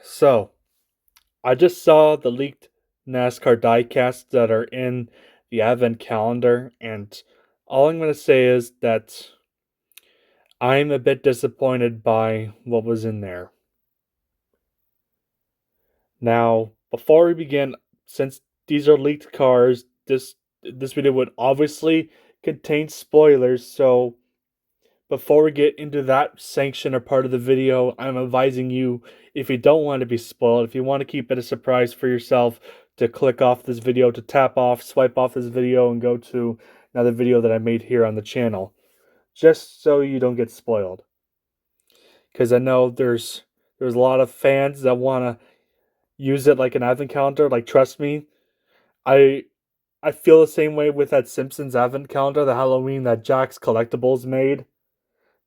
So, I just saw the leaked NASCAR diecasts that are in the Advent calendar, and all I'm going to say is that I'm a bit disappointed by what was in there. Now, before we begin, since these are leaked cars, this video would obviously contain spoilers, so before we get into that section or part of the video, I'm advising you, if you don't want to be spoiled, if you want to keep it a surprise for yourself, to click off this video, to tap off, swipe off this video, and go to another video that I made here on the channel, just so you don't get spoiled. Because I know there's a lot of fans that want to use it like an advent calendar. Like, trust me, I I feel the same way with that Simpsons advent calendar, the Halloween that Jack's Collectibles made,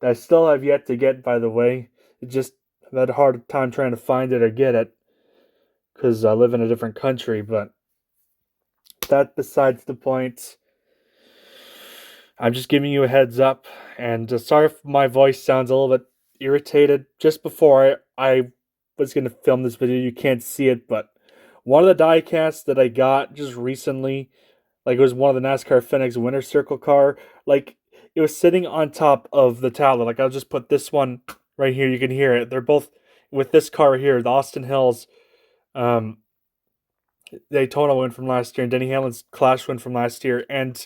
that I still have yet to get, by the way. It just I've had a hard time trying to find it or get it because I live in a different country, but that besides the point. I'm just giving you a heads up, and sorry if my voice sounds a little bit irritated. Just before I was going to film this video, you can't see it, but one of the diecasts that I got just recently, like it was one of the NASCAR Fenix Winter Circle car, like it was sitting on top of the tablet. Like I'll just put this one right here. You can hear it. They're both with this car here, the Austin Hills um, Daytona win from last year, and Denny Hamlin's Clash win from last year, and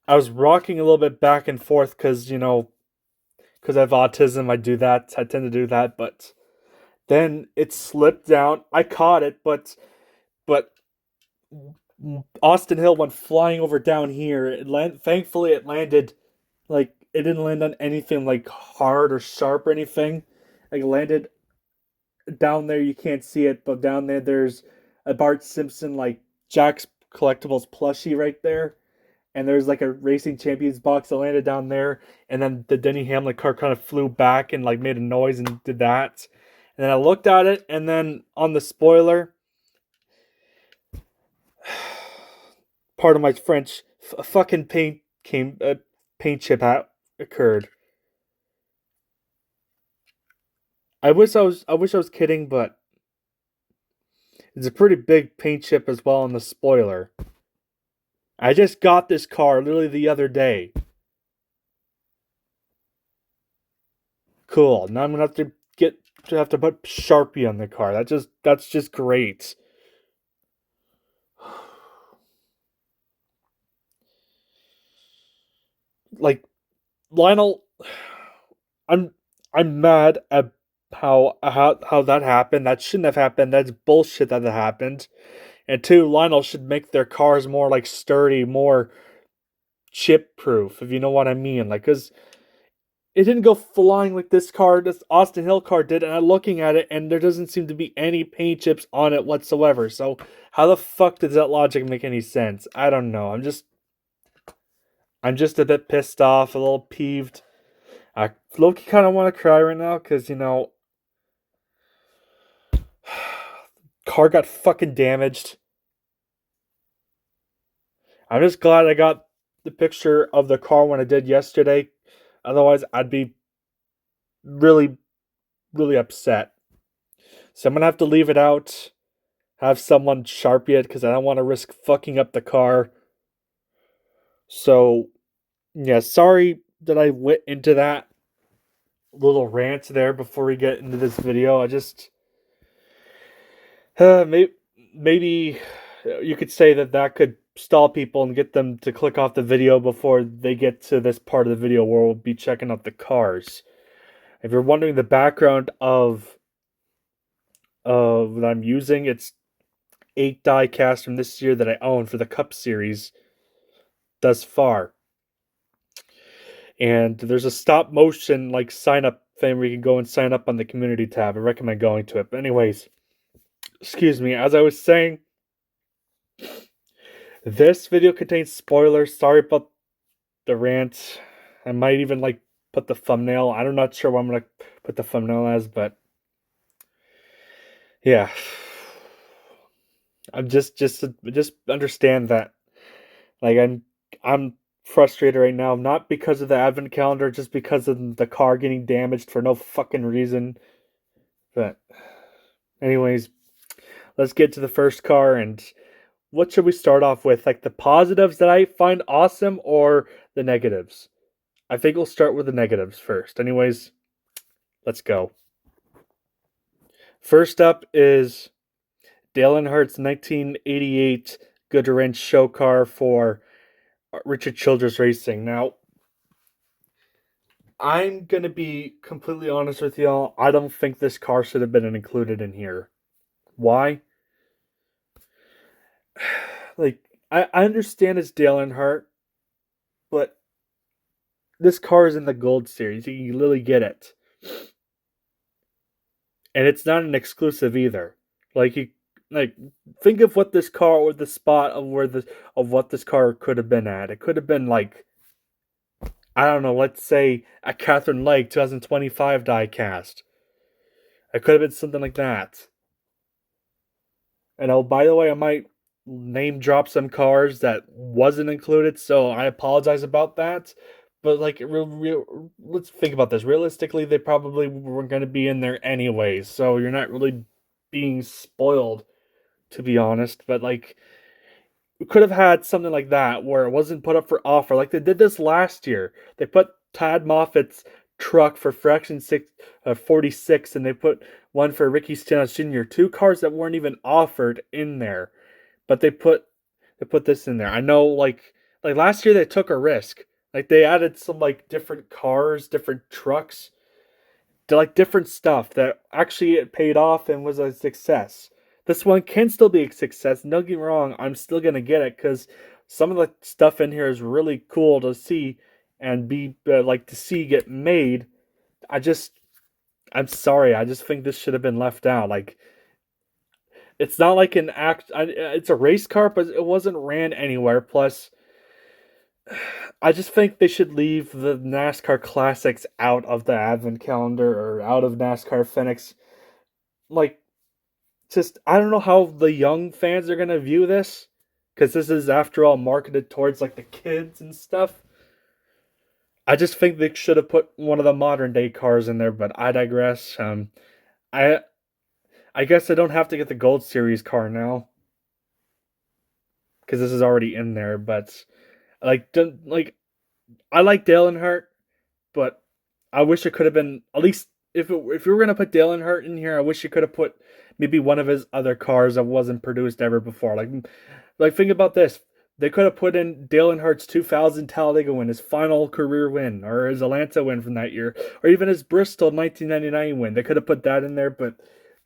I was rocking a little bit back and forth because, because I have autism, I do that. I tend to do that, but then it slipped down. I caught it, but Austin Hill went flying over down here. Thankfully, it landed like it didn't land on anything like hard or sharp or anything. Like it landed down there. You can't see it, but down there, there's a Bart Simpson like Jack's Collectibles plushie right there, and there's like a Racing Champions box that landed down there, and then the Denny Hamlin car kind of flew back and like made a noise and did that. And then I looked at it, and then on the spoiler, part of my French, a fucking paint chip occurred. I wish I was kidding, but it's a pretty big paint chip as well on the spoiler. I just got this car literally the other day. Cool. Now I'm gonna have to put Sharpie on the car. That's just great. Like Lionel, I'm I'm mad at how that happened. That shouldn't have happened. That's bullshit that happened. And two, Lionel should make their cars more like sturdy, more chip proof, if you know what I mean. Like, cause it didn't go flying like this Austin Hill car did, and I'm looking at it, and there doesn't seem to be any paint chips on it whatsoever. So, how the fuck does that logic make any sense? I don't know. I'm just a bit pissed off, a little peeved. I Loki kind of want to cry right now because car got fucking damaged. I'm just glad I got the picture of the car when I did yesterday. Otherwise, I'd be really, really upset. So I'm gonna have to leave it out. Have someone sharpie it because I don't want to risk fucking up the car. So, yeah, sorry that I went into that little rant there before we get into this video. I just maybe you could say that could stall people and get them to click off the video before they get to this part of the video where we'll be checking out the cars. If you're wondering the background of what I'm using, it's 8 die casts from this year that I own for the Cup Series thus far. And there's a stop motion like sign up thing where you can go and sign up on the community tab. I recommend going to it. But anyways, excuse me, as I was saying, this video contains spoilers. Sorry about the rant. I might even like put the thumbnail. I'm not sure what I'm gonna put the thumbnail as, but yeah. I'm just understand that. Like I'm frustrated right now, not because of the advent calendar, just because of the car getting damaged for no fucking reason. But anyways, let's get to the first car. And what should we start off with? Like the positives that I find awesome or the negatives? I think we'll start with the negatives first. Anyways, let's go. First up is Dale Earnhardt's 1988 Goodwrench show car for Richard Childress Racing. Now, I'm going to be completely honest with y'all. I don't think this car should have been included in here. Why? Like, I understand it's Dale Earnhardt, but this car is in the Gold Series. You can literally get it. And it's not an exclusive either. Like, like think of what this car or the spot of what this car could have been at. It could have been like, I don't know, let's say a Catherine Lake 2025 diecast. It could have been something like that. And oh, by the way, I might name drop some cars that wasn't included, so I apologize about that. But like, let's think about this. Realistically, they probably were going to be in there anyways, so you're not really being spoiled, to be honest. But like, we could have had something like that where it wasn't put up for offer, like they did this last year. They put Tad Moffat's truck for Fraction 46, and they put one for Ricky Stenhouse Jr. Two cars that weren't even offered in there, but they put this in there. I know, like last year they took a risk. Like they added some like different cars, different trucks, to like different stuff that actually it paid off and was a success. This one can still be a success. Don't get me wrong, I'm still gonna get it because some of the stuff in here is really cool to see and be like to see get made. I just, I'm sorry. I just think this should have been left out. Like it's not like an act. It's a race car, but it wasn't ran anywhere. Plus, I just think they should leave the NASCAR classics out of the advent calendar or out of NASCAR Fenix. Like, just I don't know how the young fans are gonna view this because this is after all marketed towards like the kids and stuff. I just think they should have put one of the modern day cars in there, but I digress. I I guess I don't have to get the Gold Series car now because this is already in there. But like I like Dale Earnhardt, but I wish it could have been at least if you were gonna put Dale Earnhardt in here, I wish you could have put maybe one of his other cars that wasn't produced ever before. Like think about this. They could have put in Dale Earnhardt's 2000 Talladega win, his final career win, or his Atlanta win from that year, or even his Bristol 1999 win. They could have put that in there, but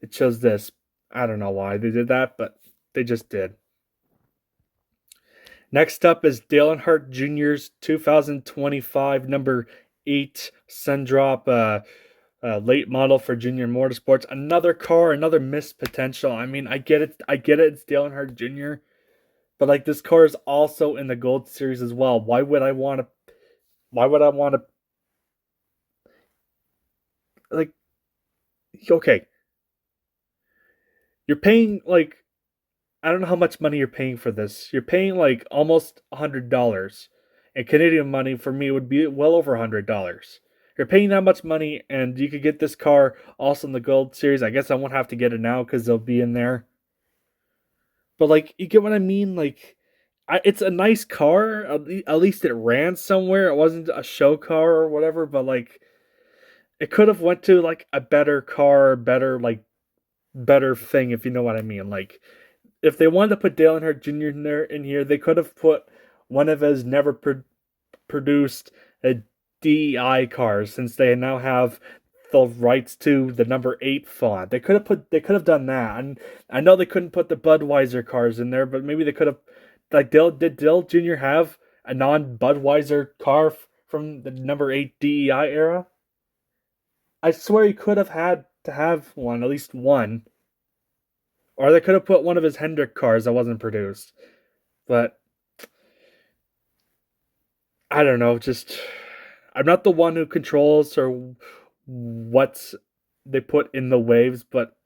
it chose this. I don't know why they did that, but they just did. Next up is Dale Earnhardt Jr.'s 2025 number 8 Sundrop late model for Junior Motorsports. Another car, another missed potential. I mean, I get it. I get it. It's Dale Earnhardt Jr. But like this car is also in the Gold Series as well. Why would I want to? Why would I want to? Like, okay, you're paying like I don't know how much money you're paying for this. You're paying like almost $100, and Canadian money for me would be well over $100. You're paying that much money, and you could get this car also in the Gold Series. I guess I won't have to get it now because they'll be in there. But like, you get what I mean? Like, it's a nice car. At least it ran somewhere. It wasn't a show car or whatever. But like, it could have went to like a better car, better thing if you know what I mean. Like, if they wanted to put Dale Earnhardt Jr. in here, they could have put one of his never produced DEI cars since they now have the rights to the number 8 font. They could have done that. And I know they couldn't put the Budweiser cars in there, but maybe they could have like did Dale Jr. have a non Budweiser car from the number 8 DEI era? I swear he could have had to have one, at least one. Or they could have put one of his Hendrick cars that wasn't produced. But I don't know, just I'm not the one who controls or what they put in the waves, but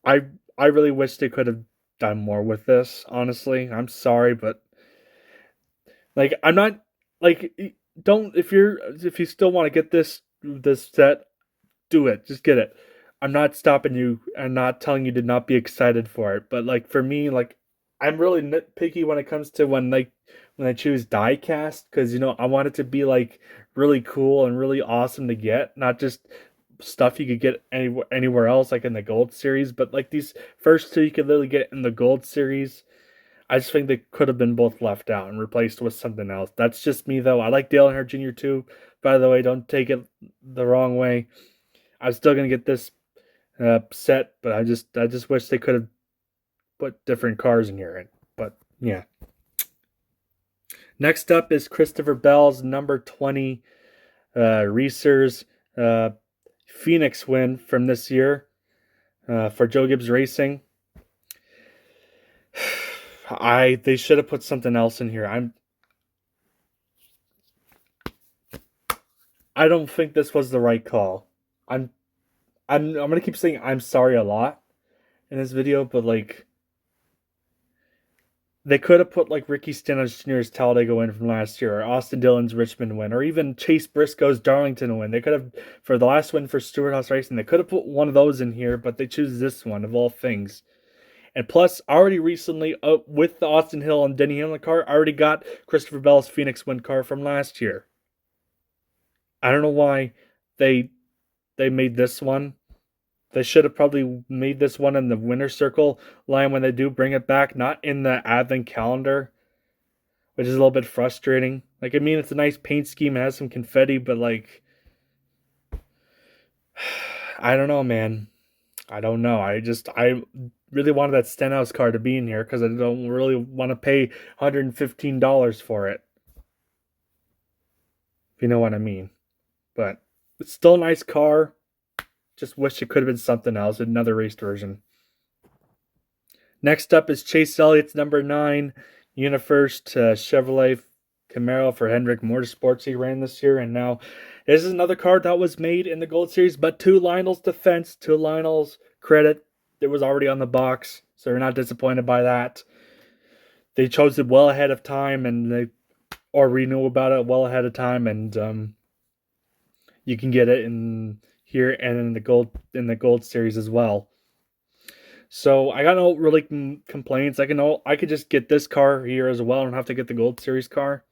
I I really wish they could have done more with this, honestly. I'm sorry, but like I'm not like don't if you still want to get this set, do it. Just get it. I'm not stopping you. I'm not telling you to not be excited for it. But like for me, like I'm really nitpicky when it comes to when I choose diecast because I want it to be like really cool and really awesome to get, not just stuff you could get anywhere else like in the gold series, but like these first two you could literally get in the gold series. I just think they could have been both left out and replaced with something else. That's just me though. I like Dale Earnhardt Jr. too. By the way, don't take it the wrong way. I'm still gonna get this set, but I just wish they could have put different cars in here. But yeah. Next up is Christopher Bell's number 20 Racers Phoenix win from this year for Joe Gibbs Racing. They should have put something else in here. I don't think this was the right call. I'm gonna keep saying I'm sorry a lot in this video, but like they could have put like Ricky Stenhouse Jr.'s Talladega win from last year, or Austin Dillon's Richmond win, or even Chase Briscoe's Darlington win. They could have, for the last win for Stewart Haas Racing, they could have put one of those in here, but they choose this one of all things. And plus, already recently, with the Austin Hill and Denny Hamlin car, I already got Christopher Bell's Phoenix win car from last year. I don't know why they made this one. They should have probably made this one in the winner circle line when they do bring it back, not in the advent calendar, which is a little bit frustrating. Like, I mean, it's a nice paint scheme, it has some confetti, but like, I don't know, man. I don't know. I really wanted that Stenhouse car to be in here because I don't really want to pay $115 for it. If you know what I mean. But it's still a nice car. Just wish it could have been something else, another raced version. Next up is Chase Elliott's number 9 UniFirst Chevrolet Camaro for Hendrick Motorsports he ran this year. And now this is another car that was made in the Gold Series, but to Lionel's defense, to Lionel's credit, it was already on the box, so they're not disappointed by that. They chose it well ahead of time, and we knew about it well ahead of time, and you can get it in here and in the gold series as well. So I got no really complaints. I could just get this car here as well. I don't have to get the gold series car.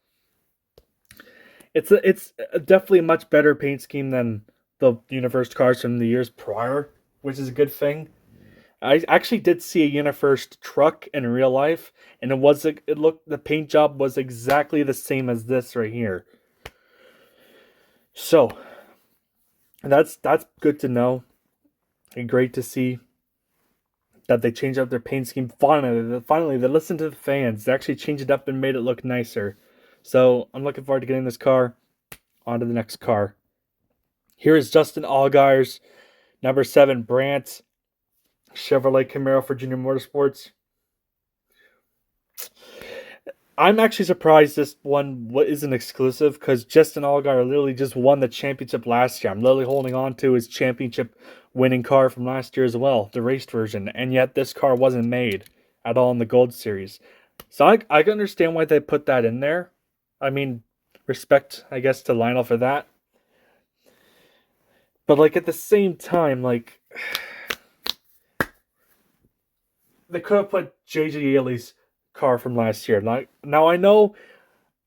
It's definitely a much better paint scheme than the UniFirst cars from the years prior, which is a good thing. I actually did see a UniFirst truck in real life, and the paint job was exactly the same as this right here. So that's good to know and great to see that they changed up their paint scheme. Finally, they listened to the fans. They actually changed it up and made it look nicer. So I'm looking forward to getting this car. On to the next car. Here is Justin Allgaier's number 7 Brandt Chevrolet Camaro for Junior Motorsports. I'm actually surprised this one isn't exclusive because Justin Allgaier literally just won the championship last year. I'm literally holding on to his championship winning car from last year as well, the raced version, and yet this car wasn't made at all in the Gold Series. So I can understand why they put that in there. I mean, respect, I guess, to Lionel for that. But like at the same time, like they could have put J.J. Yaley's car from last year. Now I know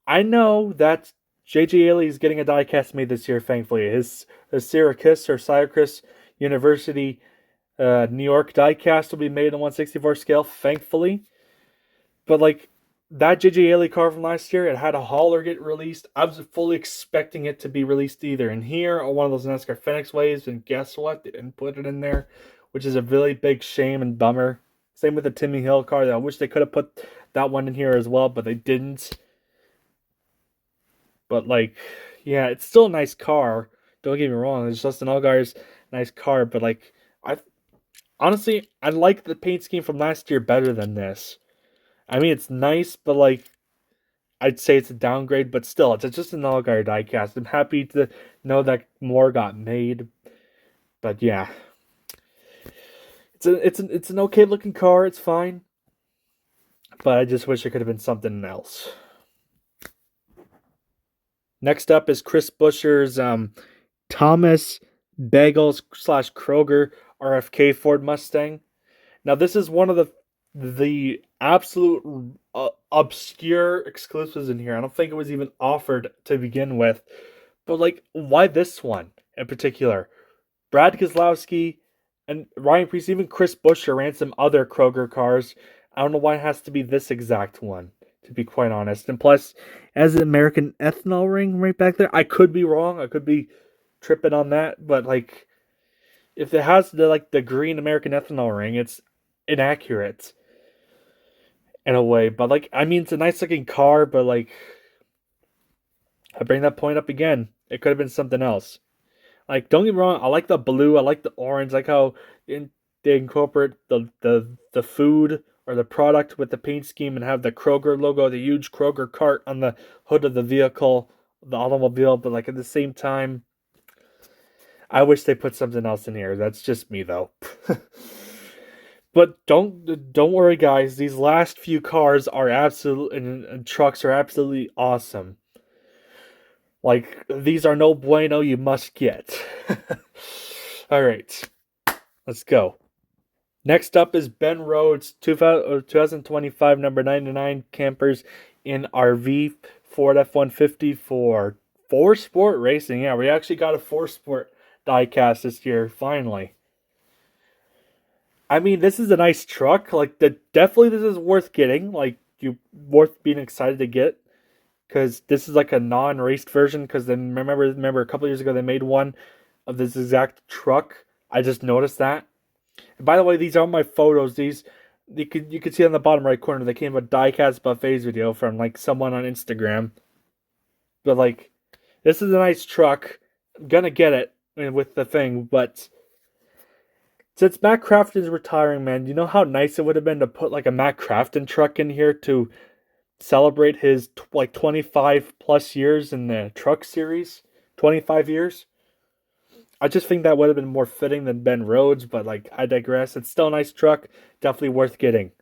that J.J. Yaley is getting a diecast made this year, thankfully. His Syracuse University New York diecast will be made on 1/64 scale, thankfully. But like that J.J. Yaley car from last year, it had a hauler get released. I was fully expecting it to be released either in here or one of those NASCAR Phoenix waves, and guess what? They didn't put it in there, which is a really big shame and bummer. Same with the Timmy Hill car. I wish they could have put that one in here as well, but they didn't. But like, yeah, it's still a nice car. Don't get me wrong. It's Justin Allgaier's nice car, but like, honestly, I like the paint scheme from last year better than this. I mean, it's nice, but like, I'd say it's a downgrade, but still, it's just an Allgaier diecast. I'm happy to know that more got made, but yeah, it's an okay looking car. It's fine, but I just wish it could have been something else. Next up is Chris Buescher's Thomas Bagels slash Kroger RFK Ford Mustang. Now this is one of the absolute obscure exclusives in here. I don't think it was even offered to begin with. But like, why this one in particular? Brad Keselowski and Ryan Preece, even Chris Buescher ran some other Kroger cars. I don't know why it has to be this exact one, to be quite honest. And plus, as an American ethanol ring right back there, I could be wrong. I could be tripping on that, but like, if it has the green American ethanol ring, it's inaccurate in a way. But like, I mean, it's a nice looking car, but like, I bring that point up again. It could have been something else. Like, don't get me wrong, I like the blue, I like the orange, I like how they incorporate the food or the product with the paint scheme and have the Kroger logo, the huge Kroger cart on the hood of the vehicle, the automobile. But like at the same time, I wish they put something else in here. That's just me though. But don't worry, guys. These last few cars are absolute and trucks are absolutely awesome. Like, these are no bueno, you must get. All right, let's go. Next up is Ben Rhodes 2025 number 99 campers in RV Ford F-150 for 4Sport Racing. Yeah, we actually got a 4Sport diecast this year, finally. I mean, this is a nice truck. Like, definitely this is worth getting. Like, worth being excited to get. Because this is like a non-raced version. Because then remember a couple years ago they made one of this exact truck. I just noticed that. And by the way, these are my photos. These you could see on the bottom right corner. They came with a diecast buffets video from like someone on Instagram. But like, this is a nice truck. I'm gonna get it with the thing, but since Matt Crafton's retiring, man, you know how nice it would have been to put like a Matt Crafton truck in here to celebrate his 25 plus years in the truck series, 25 years. I just think that would have been more fitting than Ben Rhodes, but like I digress. It's still a nice truck, definitely worth getting.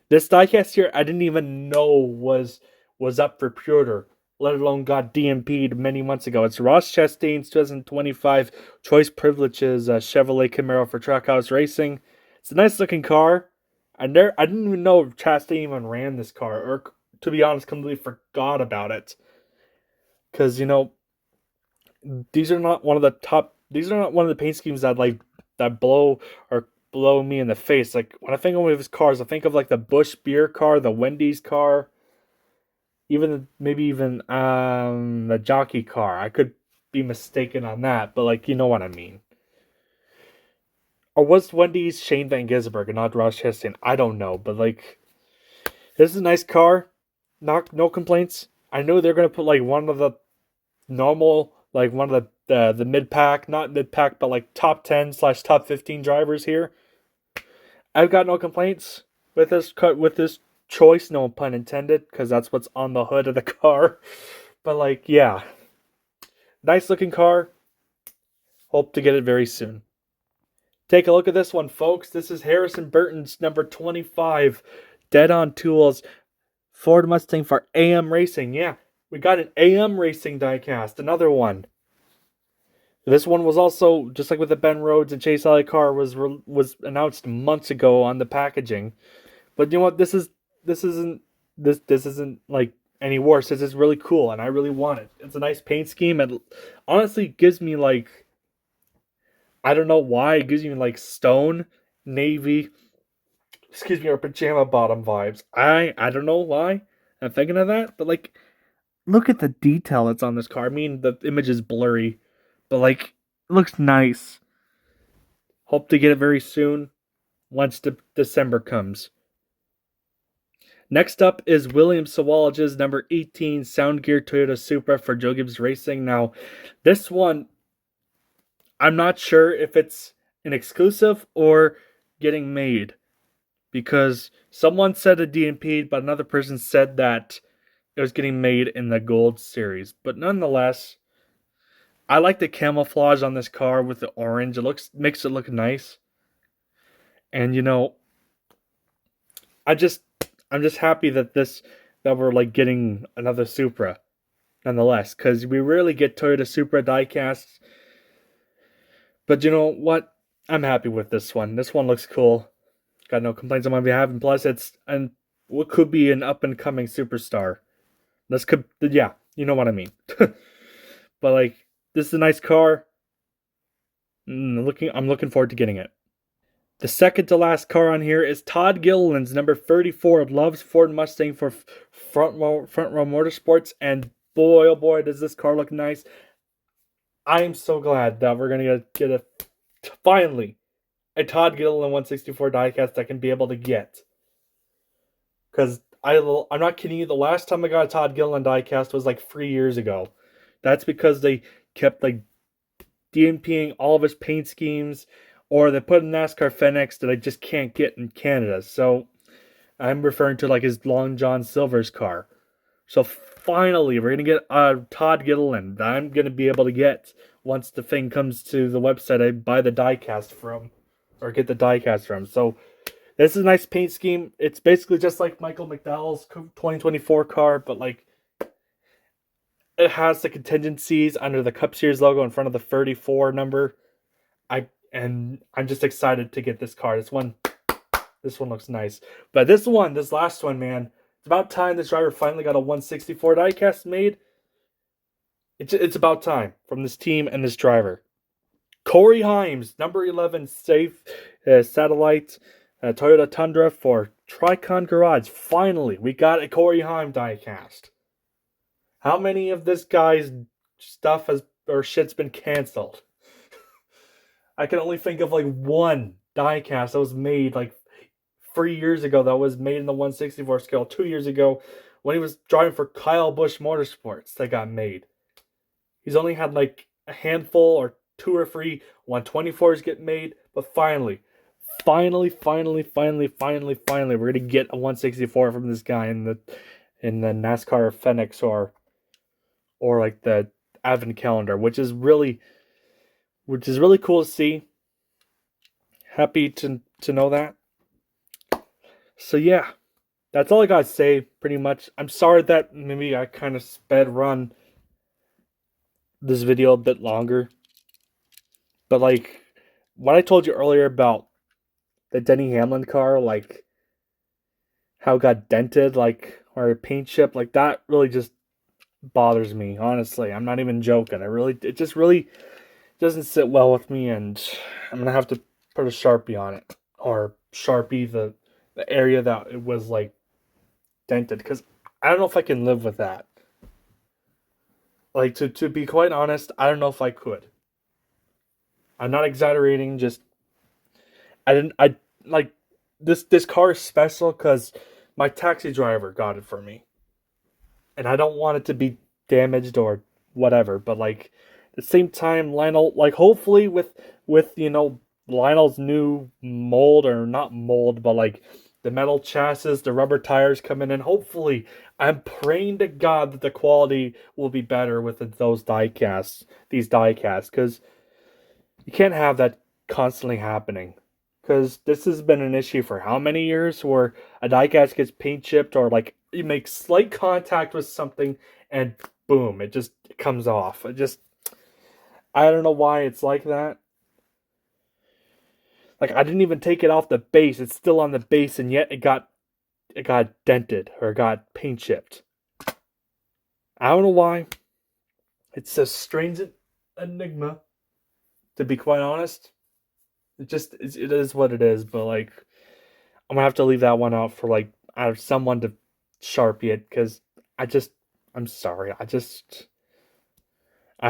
This diecast here, I didn't even know was up for pre-order, let alone got DMP'd many months ago. It's Ross Chastain's 2025 Choice Privileges Chevrolet Camaro for Trackhouse Racing. It's a nice looking car. I didn't even know Chastain even ran this car, or to be honest, completely forgot about it. Because these are not one of the top. These are not one of the paint schemes that blow me in the face. Like when I think of his cars, I think of like the Busch Beer car, the Wendy's car, maybe even the jockey car. I could be mistaken on that, but like you know what I mean. Or was Wendy's Shane Van Gisbergen and not Ross Chastain? I don't know, but like this is a nice car. No complaints. I know they're gonna put like one of the normal, like one of the mid pack, not mid pack, but like top 10 / top 15 drivers here. I've got no complaints with this choice, no pun intended, because that's what's on the hood of the car. But like, yeah, nice looking car. Hope to get it very soon. Take a look at this one, folks. This is Harrison Burton's number 25 Dead on Tools Ford Mustang for AM Racing. Yeah, we got an AM Racing diecast, another one. This one was also, just like with the Ben Rhodes and Chase Elliott car, was announced months ago on the packaging. But you know what? This isn't like any worse. This is really cool, and I really want it. It's a nice paint scheme. It honestly gives me like, I don't know why, it gives me like stone, navy, or pajama bottom vibes. I don't know why I'm thinking of that, but like, look at the detail that's on this car. I mean, the image is blurry, but like, it looks nice. Hope to get it very soon once December comes. Next up is William Sawalage's number 18 Sound Gear Toyota Supra for Joe Gibbs Racing. Now, this one, I'm not sure if it's an exclusive or getting made, because someone said a DMP, but another person said that it was getting made in the Gold Series. But nonetheless, I like the camouflage on this car with the orange. It makes it look nice. And I'm just happy that we're like getting another Supra nonetheless, because we rarely get Toyota Supra diecasts. But you know what? I'm happy with this one. This one looks cool. Got no complaints on my behalf, and plus it's and what could be an up and coming superstar. This could, yeah, you know what I mean. But like, this is a nice car. I'm looking forward to getting it. The second to last car on here is Todd Gilliland's number 34. Loves Ford Mustang for front row motorsports, and boy oh boy does this car look nice. I am so glad that we're gonna get a finally a Todd Gilliland 164 diecast I can be able to get. Because I'm not kidding you, the last time I got a Todd Gilliland diecast was like 3 years ago. That's because they kept like DMPing all of his paint schemes, or they put a NASCAR Fenix that I just can't get in Canada. So I'm referring to like his Long John Silver's car. So finally, we're gonna get a Todd Gilliland that I'm gonna be able to get once the thing comes to the website I buy the diecast from, or get the diecast from. So this is a nice paint scheme. It's basically just like Michael McDowell's 2024 car, but like it has the contingencies under the Cup Series logo in front of the 34 number. I'm just excited to get this car. This one looks nice. But this last one, man, it's about time this driver finally got a 164 diecast made. It's about time from this team and this driver. Corey Himes, number 11, safe satellite Toyota Tundra for Tricon Garage. Finally, we got a Corey Himes diecast. How many of this guy's stuff shit's been canceled? I can only think of like one diecast that was made like 3 years ago that was made in the 164 scale. 2 years ago when he was driving for Kyle Busch Motorsports that got made. He's only had like a handful or 2 or 3 124s get made, but finally, we're gonna get a 164 from this guy in the NASCAR Fenix or like the Advent calendar, which is really cool to see. Happy to know that. So yeah, that's all I gotta say. Pretty much. I'm sorry that maybe I kind of sped run this video a bit longer, but like what I told you earlier about the Denny Hamlin car, like how it got dented, like or a paint chip, like that really just bothers me. Honestly, I'm not even joking. It just really doesn't sit well with me, and I'm gonna have to put a Sharpie on it or Sharpie the area that it was like dented, because I don't know if I can live with that. Like to be quite honest, I don't know if I could. I'm not exaggerating. Just I like this car is special because my taxi driver got it for me, and I don't want it to be damaged or whatever. But like at the same time, Lionel, like hopefully with Lionel's new mold, or not mold, but like the metal chassis, the rubber tires coming in. Hopefully, I'm praying to God that the quality will be better with these diecasts, because you can't have that constantly happening. Because this has been an issue for how many years, where a diecast gets paint chipped, or like you make slight contact with something and boom, it just comes off. I don't know why it's like that. Like I didn't even take it off the base; it's still on the base, and yet it got dented or got paint chipped. I don't know why. It's a strange enigma, to be quite honest. It is what it is. But like, I'm gonna have to leave that one out for like someone to Sharpie it, because I'm sorry. I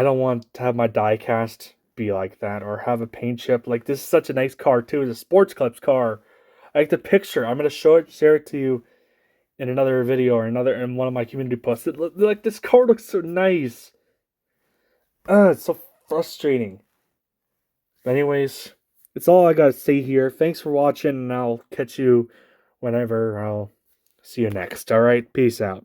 don't want to have my diecast be like that, or have a paint chip. Like, this is such a nice car too. It's a Sports Clips car. I like the picture. I'm gonna share it to you in another video, or in one of my community posts. Like, this car looks so nice. It's so frustrating. But anyways, it's all I gotta say here. Thanks for watching, and I'll catch you whenever. I'll see you next. All right, peace out.